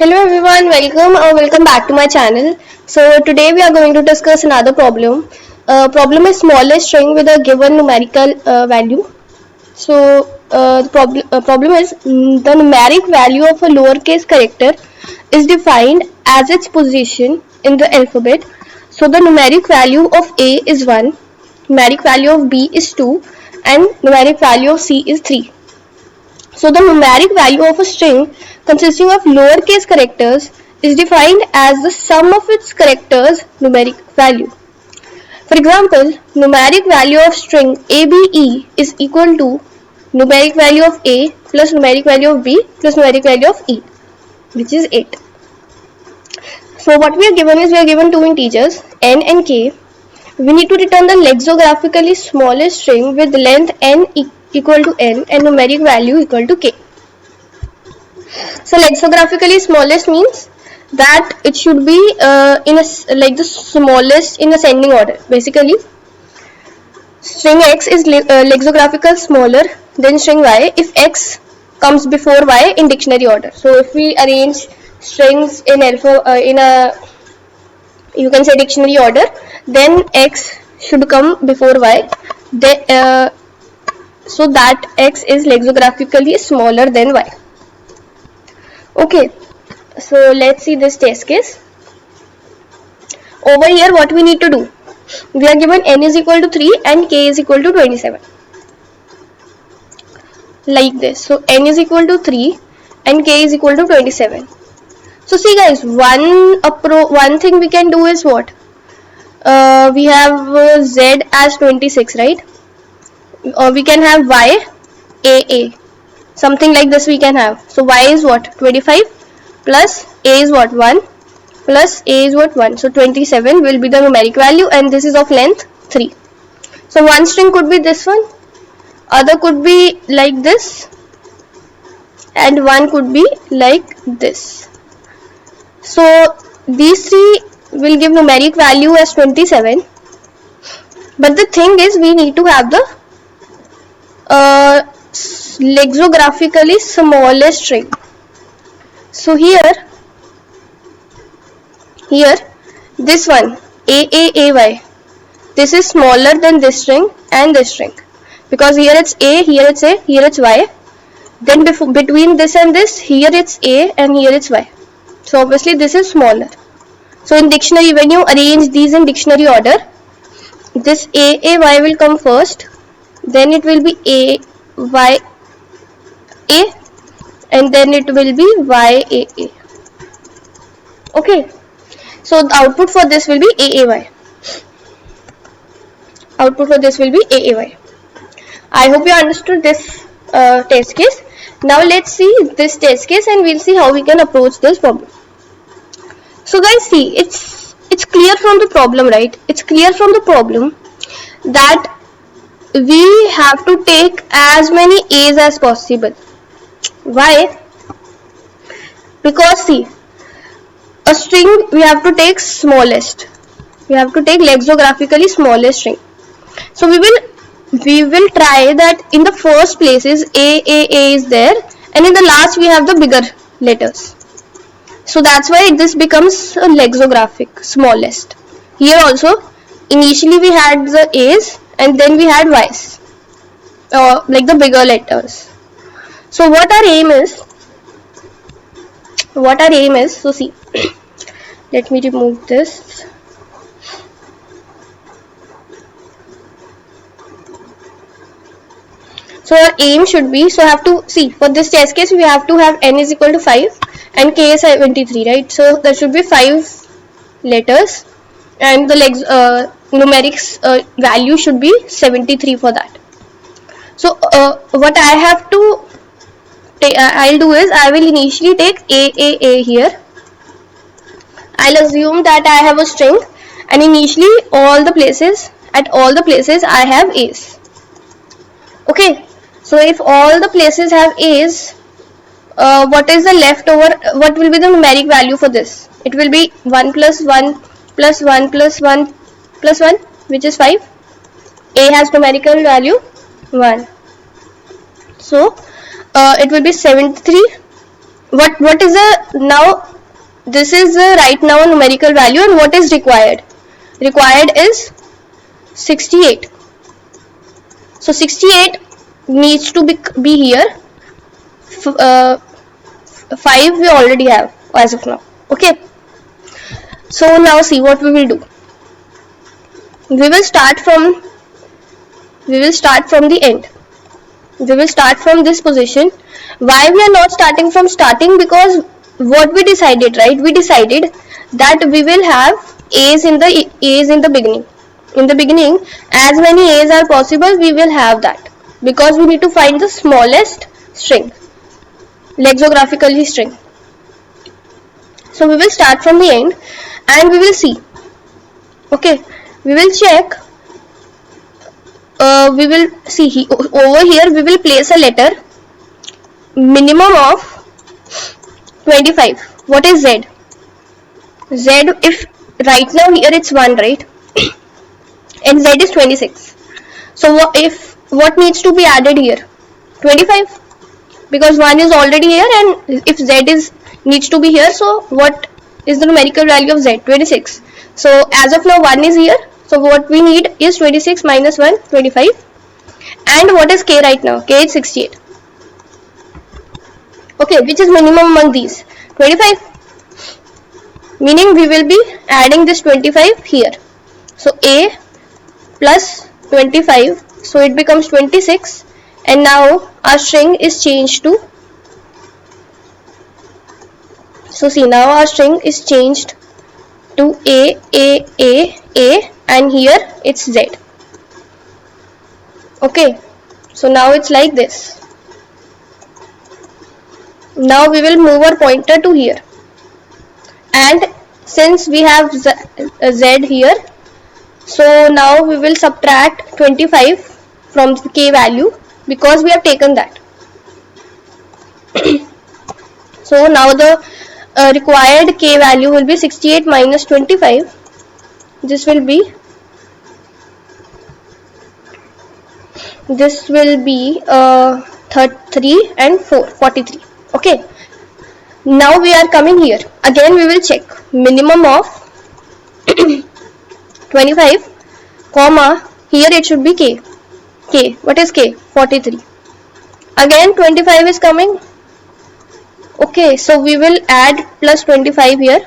Hello everyone, welcome back to my channel. So today we are going to discuss another problem. Problem is smallest string with a given numerical value. So the problem is the numeric value of a lowercase character is defined as its position in the alphabet. So the numeric value of A is 1, numeric value of B is 2 and numeric value of C is 3. So the numeric value of a string consisting of lowercase characters is defined as the sum of its characters' numeric value. For example, numeric value of string ABE is equal to numeric value of A plus numeric value of B plus numeric value of E, which is 8. So what we are given two integers n and k. We need to return the lexicographically smallest string with length n equal to n and numeric value equal to k. So lexicographically smallest means that it should be like the smallest in ascending order. Basically, string x is lexicographical smaller than string y if x comes before y in dictionary order. So if we arrange strings in you can say dictionary order, then x should come before y. So that x is lexicographically smaller than y. Okay, so let's see this test case. Over here what we need to do, we are given n is equal to 3 and k is equal to 27, like this. So n is equal to 3 and k is equal to 27. So see guys, one thing we can do is what, we have z as 26, right? Or we can have y a, something like this we can have. So y is what, 25 plus a is what, 1 plus a is what, 1. So 27 will be the numeric value and this is of length 3. So one string could be this one, other could be like this, and one could be like this. So these three will give numeric value as 27, but the thing is we need to have the lexicographically smallest string. So here this one AAAY, this is smaller than this string and this string, because here it's A, here it's A, here it's Y. Then between this and this, here it's A and here it's Y. So obviously this is smaller. So in dictionary, when you arrange these in dictionary order, this AAY will come first, then it will be AYA, and then it will be YAA. Okay, so the output for this will be AAY. Output for this will be AAY. I hope you understood this test case. Now let's see this test case and we'll see how we can approach this problem. So guys, see, it's clear from the problem, right? It's clear from the problem that we have to take as many A's as possible. Why? Because see, a string we have to take smallest. We have to take lexicographically smallest string. So we will try that in the first places A is there, and in the last we have the bigger letters. So that's why this becomes a lexicographic smallest. Here also initially we had the A's and then we had Y's, like the bigger letters. So what our aim is, so see, let me remove this. So our aim should be, so have to see, for this test case we have to have n is equal to 5 and k is 73, right? So there should be 5 letters and the numerics value should be 73 for that. So what I have to I'll do is, I will initially take AAA here. I'll assume that I have a string and initially at all the places I have A's. Okay, so if all the places have A's, what is the leftover, what will be the numeric value for this? It will be 1 plus 1 plus 1 plus 1 plus 1, which is 5. A has numerical value 1. So it will be 73. What is the, now this is right now a numerical value, and what is required? Required is 68. So 68 needs to be here. 5 we already have as of now. Okay. So now see what we will do. We will start from the end. We will start from this position. Why we are not starting from starting? Because what we decided, right? We decided that we will have A's in the beginning. In the beginning, as many A's are possible, we will have that, because we need to find the smallest string, lexicographically string. So we will start from the end and we will see. Okay, we will check. We will see over here. We will place a letter minimum of 25. What is Z? Z, if right now here it's 1, right? And Z is 26. So what needs to be added here? 25, because 1 is already here, and if Z needs to be here, so what is the numerical value of Z? 26. So as of now 1 is here, so what we need is 26 minus 1, 25. And what is K right now? K is 68. Okay, which is minimum among these? 25. Meaning we will be adding this 25 here. So A plus 25, so it becomes 26, and now our string is changed to, so see, now our string is changed to A, and here it's Z. Okay, so now it's like this. Now we will move our pointer to here, and since we have Z here, so now we will subtract 25 from the K value, because we have taken that. So now the required K value will be 68 minus 25. This will be 3 and 4, 43. Okay. Now we are coming here. Again we will check minimum of 25, comma, here it should be K. K, what is K? 43. Again 25 is coming. Okay, so we will add plus 25 here.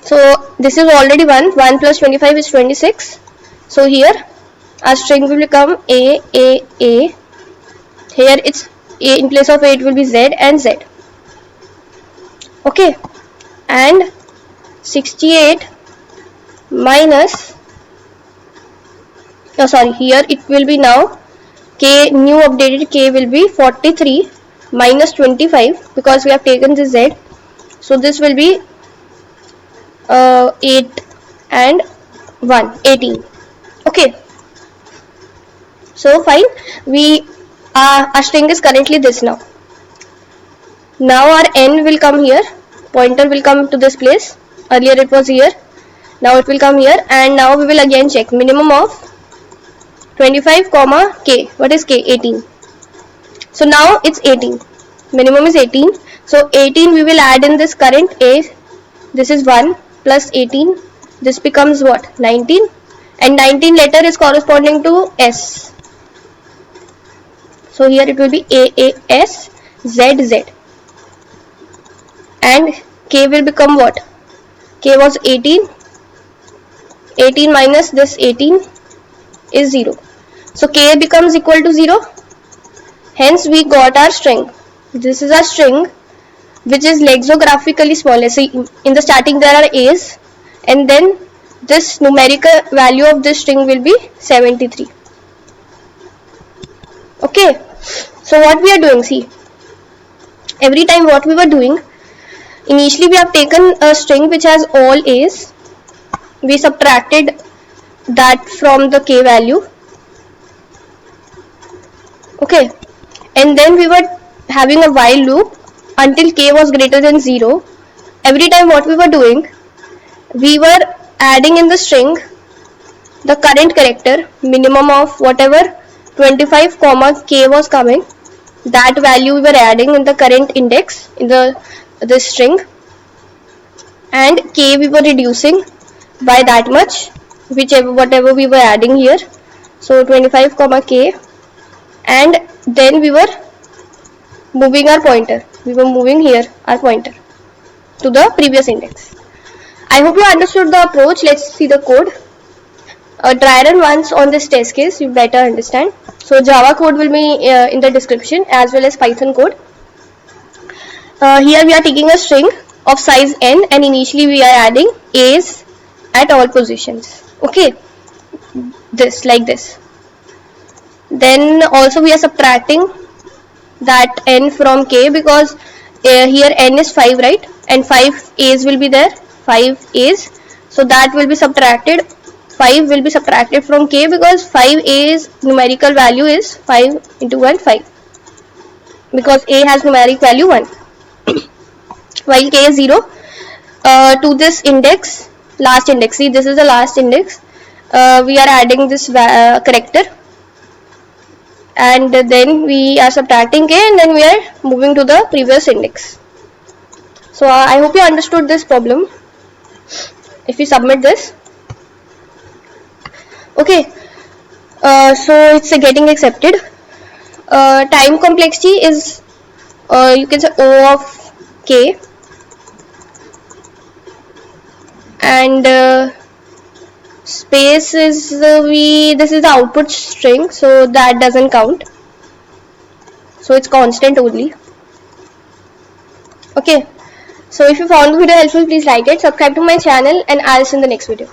So this is already 1 plus 25 is 26. So here our string will become A. Here it's A, in place of A it will be Z and Z. Okay, and 68 minus, here it will be now K, new updated K will be 43 minus 25, because we have taken this Z. So this will be 8 and 1, 18. Okay, so fine, our string is currently this now. Now our N will come here, pointer will come to this place. Earlier it was here, now it will come here, and now we will again check minimum of 25 comma K. What is K? 18. So now it's 18. Minimum is 18. So 18 we will add in this current A. This is 1 plus 18. This becomes what? 19. And 19 letter is corresponding to S. So here it will be AAS ZZ. And K will become what? K was 18. 18 minus this 18 is 0. So K becomes equal to 0. Hence we got our string. This is our string which is lexicographically small. So in the starting there are A's, and then this numerical value of this string will be 73. Okay, so what we are doing, see, every time what we were doing, initially we have taken a string which has all A's, we subtracted that from the K value. Okay, and then we were having a while loop until K was greater than 0. Every time what we were doing, we were adding in the string the current character, minimum of whatever 25 comma K was coming, that value we were adding in the current index, in the this string, and k we were reducing by that much, whatever we were adding here. So 25 comma k, and then we were moving our pointer. We were moving here our pointer to the previous index. I hope you understood the approach. Let's see the code. Try run once on this test case, you better understand. So Java code will be in the description, as well as Python code. Here we are taking a string of size n, and initially we are adding a's at all positions. Okay, this like this. Then also we are subtracting that n from k, because here n is 5, right, and 5 a's will be there, 5 a's, so that will be subtracted. 5 will be subtracted from k, because 5 a's numerical value is 5 into 1, 5, because a has numeric value 1 while k is 0. To this index, last index, see this is the last index, we are adding this character, and then we are subtracting k, and then we are moving to the previous index. So I hope you understood this problem. If we submit this, okay, so it's getting accepted. Time complexity is you can say O of k, and space is this is the output string, so that doesn't count, so it's constant only. Okay, so if you found the video helpful, please like it, subscribe to my channel, and I'll see you in the next video.